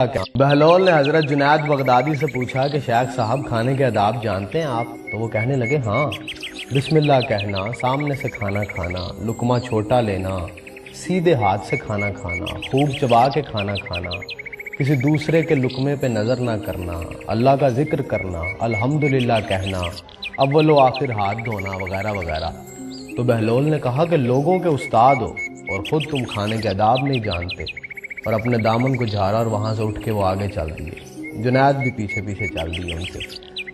بہلول نے حضرت جنید بغدادی سے پوچھا کہ شیخ صاحب کھانے کے آداب جانتے ہیں آپ؟ تو وہ کہنے لگے ہاں، بسم اللہ کہنا، سامنے سے کھانا کھانا، لقمہ چھوٹا لینا، سیدھے ہاتھ سے کھانا کھانا، خوب چبا کے کھانا کھانا، کسی دوسرے کے لقمے پہ نظر نہ کرنا، اللہ کا ذکر کرنا، الحمدللہ کہنا، اول و آخر ہاتھ دھونا وغیرہ وغیرہ۔ تو بہلول نے کہا کہ لوگوں کے استاد ہو اور خود تم کھانے کے آداب نہیں جانتے، اور اپنے دامن کو جھاڑا اور وہاں سے اٹھ کے وہ آگے چل دیے۔ جنید بھی پیچھے پیچھے چل دیے ان سے۔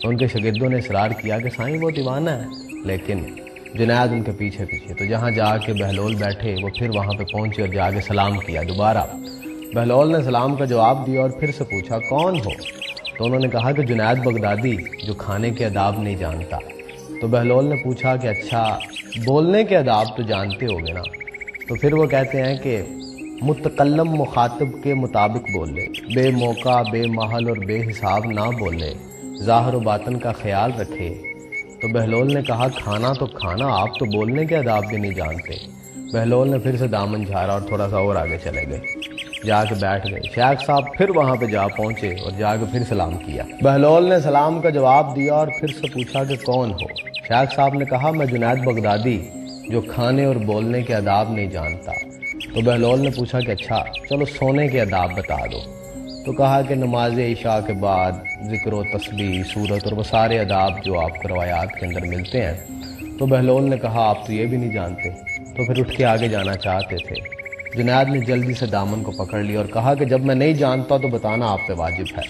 ان کے شاگردوں نے اصرار کیا کہ سائیں وہ دیوانہ ہے، لیکن جنید ان کے پیچھے پیچھے۔ تو جہاں جا کے بہلول بیٹھے وہ پھر وہاں پہ پہنچے اور جا کے سلام کیا دوبارہ۔ بہلول نے سلام کا جواب دیا اور پھر سے پوچھا کون ہو؟ تو انہوں نے کہا کہ جنید بغدادی جو کھانے کے آداب نہیں جانتا۔ تو بہلول نے پوچھا کہ اچھا بولنے کے آداب تو جانتے ہوگے نا؟ تو پھر وہ کہتے ہیں کہ متکلم مخاطب کے مطابق بولے، بے موقع بے محل اور بے حساب نہ بولے، ظاہر و باطن کا خیال رکھے۔ تو بہلول نے کہا کھانا تو کھانا، آپ تو بولنے کے آداب بھی نہیں جانتے۔ بہلول نے پھر سے دامن جھاڑا اور تھوڑا سا اور آگے چلے گئے، جا کے بیٹھ گئے۔ شیخ صاحب پھر وہاں پہ جا پہنچے اور جا کے پھر سلام کیا۔ بہلول نے سلام کا جواب دیا اور پھر سے پوچھا کہ کون ہو؟ شیخ صاحب نے کہا میں جنید بغدادی جو کھانے اور بولنے کے آداب نہیں جانتا۔ تو بہلول نے پوچھا کہ اچھا چلو سونے کے آداب بتا دو۔ تو کہا کہ نماز عشاء کے بعد ذکر و تسبیح، سورت اور وہ سارے آداب جو آپ کو روایات کے اندر ملتے ہیں۔ تو بہلول نے کہا آپ تو یہ بھی نہیں جانتے۔ تو پھر اٹھ کے آگے جانا چاہتے تھے۔ جنید نے جلدی سے دامن کو پکڑ لیا اور کہا کہ جب میں نہیں جانتا تو بتانا آپ پہ واجب ہے۔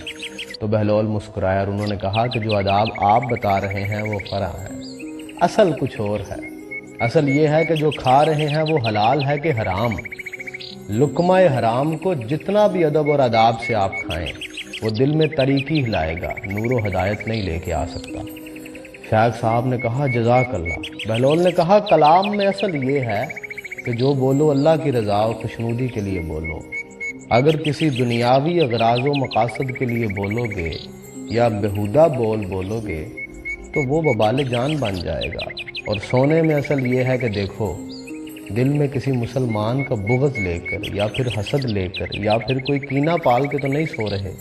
تو بہلول مسکرایا اور انہوں نے کہا کہ جو آداب آپ بتا رہے ہیں وہ فرع ہے، اصل کچھ اور ہے۔ اصل یہ ہے کہ جو کھا رہے ہیں وہ حلال ہے کہ حرام۔ لقمہ حرام کو جتنا بھی ادب اور آداب سے آپ کھائیں وہ دل میں طریقی ہلائے گا، نور و ہدایت نہیں لے کے آ سکتا۔ شیخ صاحب نے کہا جزاک اللہ۔ بہلول نے کہا کلام میں اصل یہ ہے کہ جو بولو اللہ کی رضا و خوشنودی کے لیے بولو۔ اگر کسی دنیاوی اغراض و مقاصد کے لیے بولو گے یا بہودہ بولو گے تو وہ وبال جان بن جائے گا۔ اور سونے میں اصل یہ ہے کہ دیکھو دل میں کسی مسلمان کا بغض لے کر یا پھر حسد لے کر یا پھر کوئی کینہ پال کے تو نہیں سو رہے۔